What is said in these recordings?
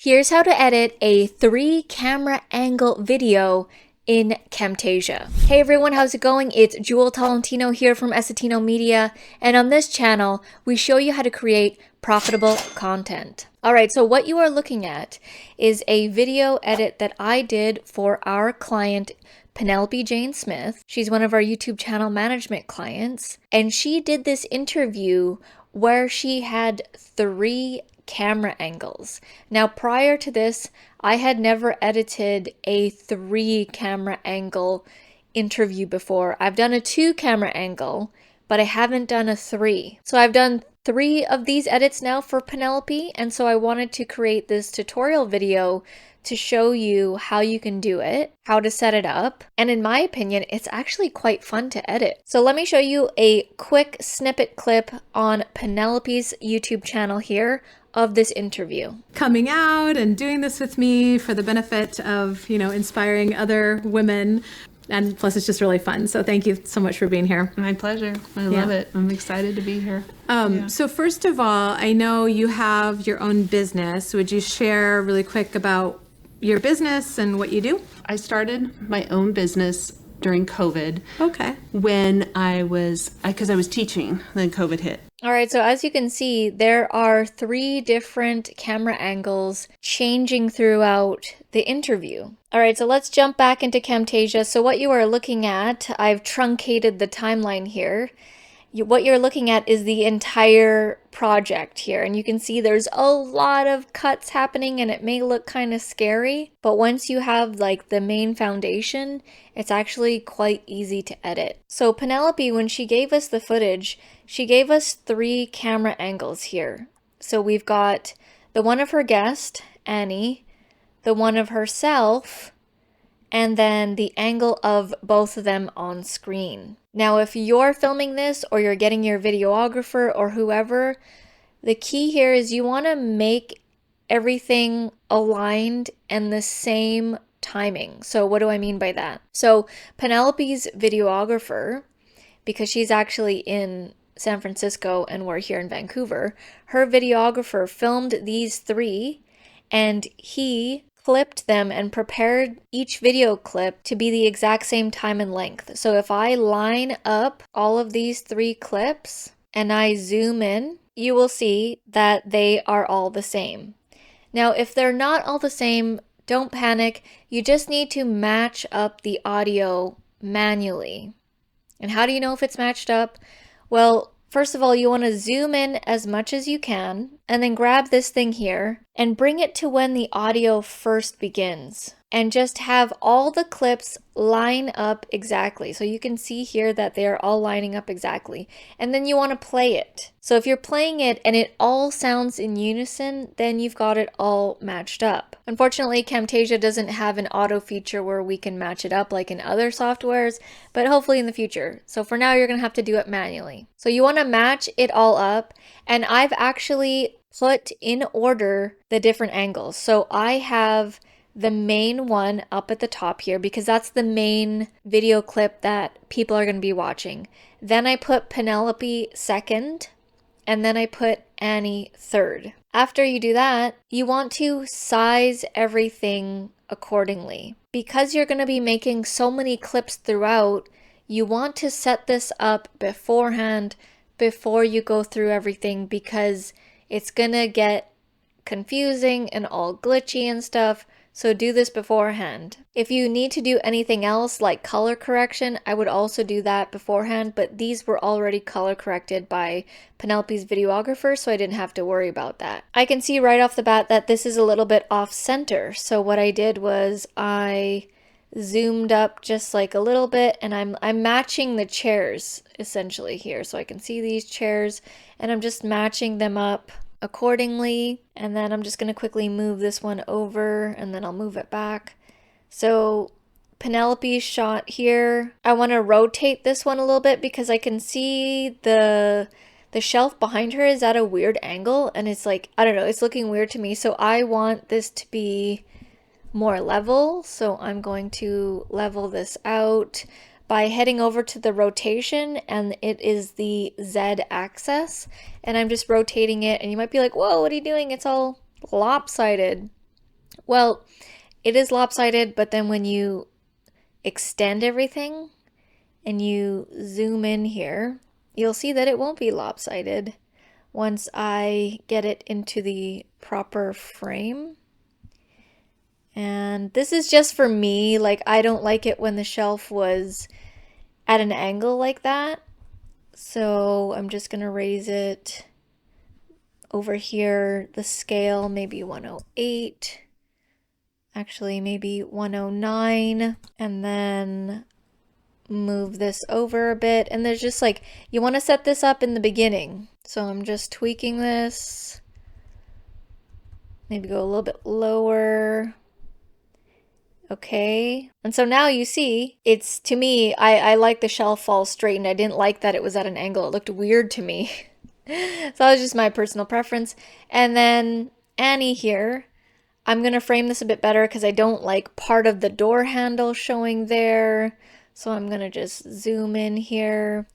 Here's how to edit a 3-camera angle video in Camtasia. Hey everyone, how's it going? It's Jewel Tolentino here from Essetinomedia, and on this channel, we show you how to create profitable content. Alright, so what you are looking at is a video edit that I did for our client, Penelope Jane Smith. She's one of our YouTube channel management clients, and she did this interview where she had 3 camera angles. Now, prior to this, I had never edited a 3-camera angle interview before. I've done a 2-camera angle, but I haven't done a 3. So I've done 3 of these edits now for Penelope, and so I wanted to create this tutorial video to show you how you can do it, how to set it up, and in my opinion, it's actually quite fun to edit. So let me show you a quick snippet clip on Penelope's YouTube channel here of this interview. Coming out and doing this with me for the benefit of, inspiring other women. And plus it's just really fun. So thank you so much for being here. My pleasure. I love it. I'm excited to be here. So first of all, I know you have your own business. Would you share really quick about your business and what you do? I started my own business during COVID. Okay. When because I was teaching, then COVID hit. All right, so as you can see, there are 3 different camera angles changing throughout the interview. All right, so let's jump back into Camtasia. So what you are looking at, I've truncated the timeline here. What you're looking at is the entire project here, and you can see there's a lot of cuts happening and it may look kind of scary, but once you have like the main foundation, it's actually quite easy to edit. So Penelope, when she gave us the footage, she gave us 3 camera angles here. So we've got the one of her guest, Annie, the one of herself, and then the angle of both of them on screen. Now, if you're filming this or you're getting your videographer or whoever, the key here is you want to make everything aligned and the same timing. So what do I mean by that? So Penelope's videographer, because she's actually in San Francisco and we're here in Vancouver, her videographer filmed these 3 and he clipped them and prepared each video clip to be the exact same time and length. So if I line up all of these 3 clips and I zoom in, you will see that they are all the same. Now, if they're not all the same, don't panic. You just need to match up the audio manually. And how do you know if it's matched up? Well, first of all, you want to zoom in as much as you can and then grab this thing here and bring it to when the audio first begins and just have all the clips line up exactly. So you can see here that they're all lining up exactly. And then you want to play it. So if you're playing it and it all sounds in unison, then you've got it all matched up. Unfortunately, Camtasia doesn't have an auto feature where we can match it up like in other softwares, but hopefully in the future. So for now, you're going to have to do it manually. So you want to match it all up. And I've actually put in order the different angles. So I have the main one up at the top here because that's the main video clip that people are going to be watching. Then I put Penelope second, and then I put Annie third. After you do that, you want to size everything accordingly. Because you're going to be making so many clips throughout, you want to set this up beforehand before you go through everything because it's going to get confusing and all glitchy and stuff. So do this beforehand. If you need to do anything else like color correction, I would also do that beforehand, but these were already color corrected by Penelope's videographer, so I didn't have to worry about that. I can see right off the bat that this is a little bit off center. So what I did was I zoomed up just like a little bit and I'm matching the chairs essentially here. So I can see these chairs and I'm just matching them up accordingly, and then I'm just going to quickly move this one over and then I'll move it back. So Penelope's shot here, I want to rotate this one a little bit because I can see the shelf behind her is at a weird angle and it's like, I don't know, it's looking weird to me. So I want this to be more level, so I'm going to level this out by heading over to the rotation, and it is the Z axis, and I'm just rotating it, and you might be like, whoa, what are you doing? It's all lopsided. Well, it is lopsided, but then when you extend everything and you zoom in here, you'll see that it won't be lopsided once I get it into the proper frame. And this is just for me, like I don't like it when the shelf was at an angle like that. So I'm just gonna raise it over here, the scale, maybe 108, actually maybe 109, and then move this over a bit. And there's just like, you want to set this up in the beginning. So I'm just tweaking this, maybe go a little bit lower. Okay. And so now you see, it's, to me, I like the shelf fall straightened. I didn't like that it was at an angle. It looked weird to me. So that was just my personal preference. And then Annie here, I'm going to frame this a bit better because I don't like part of the door handle showing there. So I'm going to just zoom in here,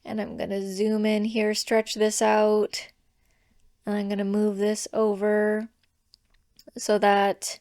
and I'm going to zoom in here, stretch this out, and I'm going to move this over so that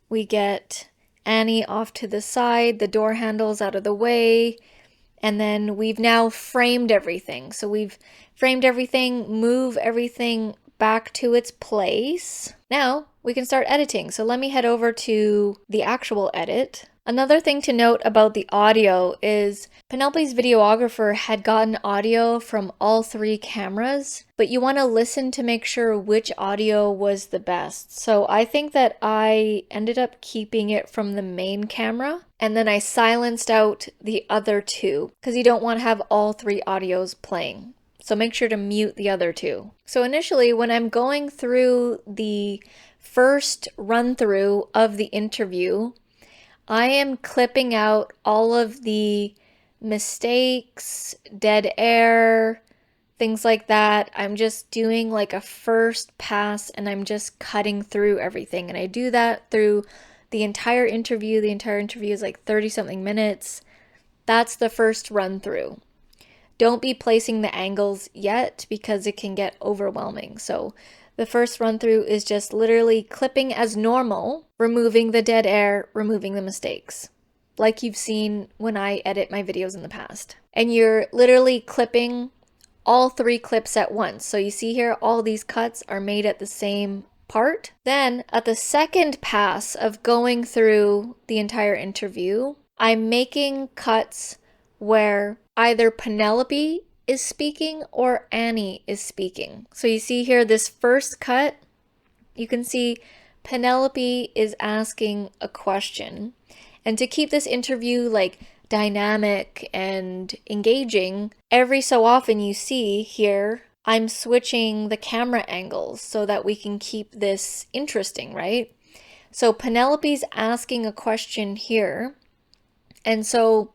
we get Annie off to the side, the door handle's out of the way, and then we've now framed everything. So we've framed everything, move everything back to its place. Now we can start editing. So let me head over to the actual edit. Another thing to note about the audio is Penelope's videographer had gotten audio from all three cameras, but you want to listen to make sure which audio was the best. So I think that I ended up keeping it from the main camera, and then I silenced out the other two because you don't want to have all three audios playing. So make sure to mute the other two. So initially, when I'm going through the first run through of the interview, I am clipping out all of the mistakes, dead air, things like that. I'm just doing like a first pass, and I'm just cutting through everything. And I do that through the entire interview. The entire interview is like 30 something minutes. That's the first run through. Don't be placing the angles yet because it can get overwhelming. So the first run through is just literally clipping as normal, removing the dead air, removing the mistakes, like you've seen when I edit my videos in the past. And you're literally clipping all three clips at once. So you see here, all these cuts are made at the same part. Then at the second pass of going through the entire interview, I'm making cuts where either Penelope is speaking or Annie is speaking. So you see here, this first cut, you can see Penelope is asking a question. And to keep this interview like dynamic and engaging, every so often you see here, I'm switching the camera angles so that we can keep this interesting, right? So Penelope's asking a question here. And so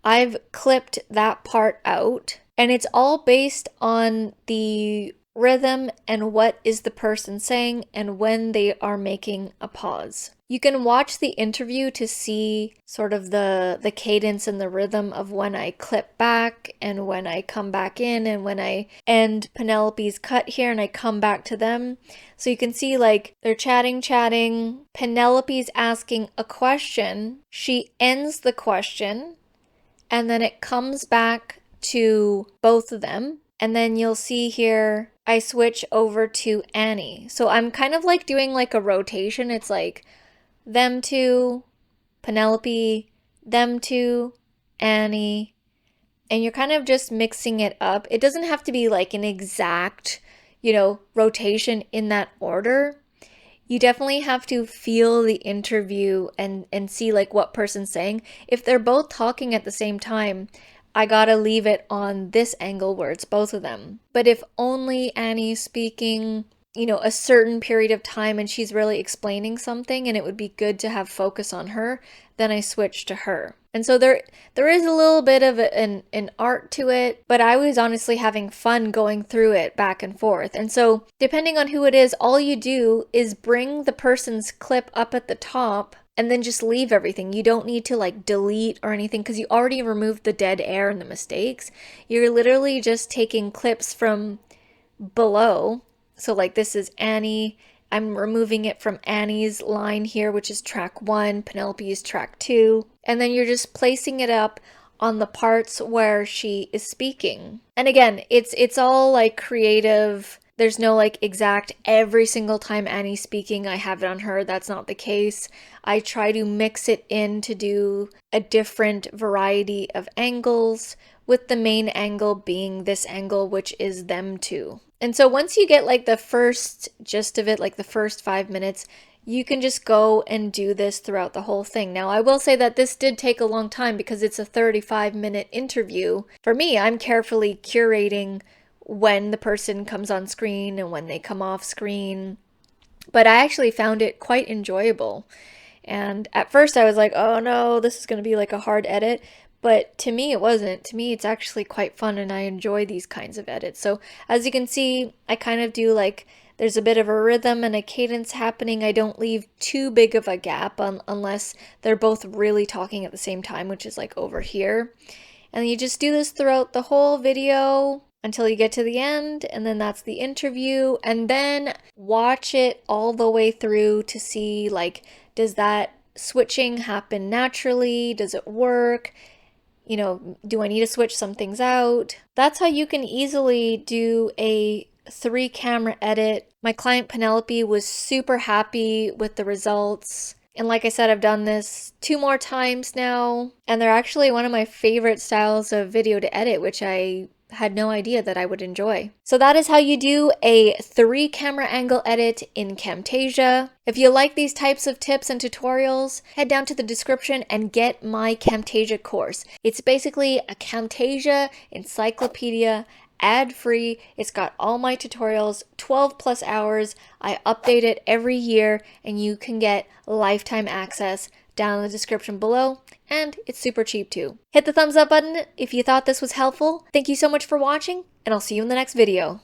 I've clipped that part out, and it's all based on the rhythm and what is the person saying and when they are making a pause. You can watch the interview to see sort of the cadence and the rhythm of when I clip back and when I come back in, and when I end Penelope's cut here and I come back to them. So you can see like they're chatting. Penelope's asking a question. She ends the question, and then it comes back to both of them. And then you'll see here, I switch over to Annie. So I'm kind of like doing like a rotation. It's like them two, Penelope, them two, Annie. And you're kind of just mixing it up. It doesn't have to be like an exact, rotation in that order. You definitely have to feel the interview and see like what person's saying. If they're both talking at the same time, I gotta leave it on this angle where it's both of them. But if only Annie's speaking, a certain period of time and she's really explaining something and it would be good to have focus on her, then I switch to her. And so there is a little bit of an art to it, but I was honestly having fun going through it back and forth. And so depending on who it is, all you do is bring the person's clip up at the top and then just leave everything. You don't need to like delete or anything because you already removed the dead air and the mistakes. You're literally just taking clips from below. So like this is Annie, I'm removing it from Annie's line here, which is track 1, Penelope's track 2, and then you're just placing it up on the parts where she is speaking. And again, it's all like creative. There's no like exact every single time Annie's speaking, I have it on her. That's not the case. I try to mix it in to do a different variety of angles, with the main angle being this angle, which is them two. And so once you get like the first gist of it, like the first 5 minutes, you can just go and do this throughout the whole thing. Now, I will say that this did take a long time because it's a 35-minute interview. For me, I'm carefully curating when the person comes on screen and when they come off screen. But I actually found it quite enjoyable. And at first I was like, oh no, this is going to be like a hard edit. But to me, it wasn't. To me, it's actually quite fun and I enjoy these kinds of edits. So as you can see, I kind of do like, there's a bit of a rhythm and a cadence happening. I don't leave too big of a gap unless they're both really talking at the same time, which is like over here. And you just do this throughout the whole video until you get to the end, and then that's the interview. And then watch it all the way through to see, like, does that switching happen naturally? Does it work? You know, do I need to switch some things out? That's how you can easily do a 3-camera edit. My client Penelope was super happy with the results. And like I said, I've done this 2 more times now, and they're actually one of my favorite styles of video to edit, which I had no idea that I would enjoy. So that is how you do a 3-camera angle edit in Camtasia. If you like these types of tips and tutorials, head down to the description and get my Camtasia course. It's basically a Camtasia encyclopedia, ad-free. It's got all my tutorials, 12 plus hours. I update it every year and you can get lifetime access down in the description below, and it's super cheap too. Hit the thumbs up button if you thought this was helpful. Thank you so much for watching, and I'll see you in the next video.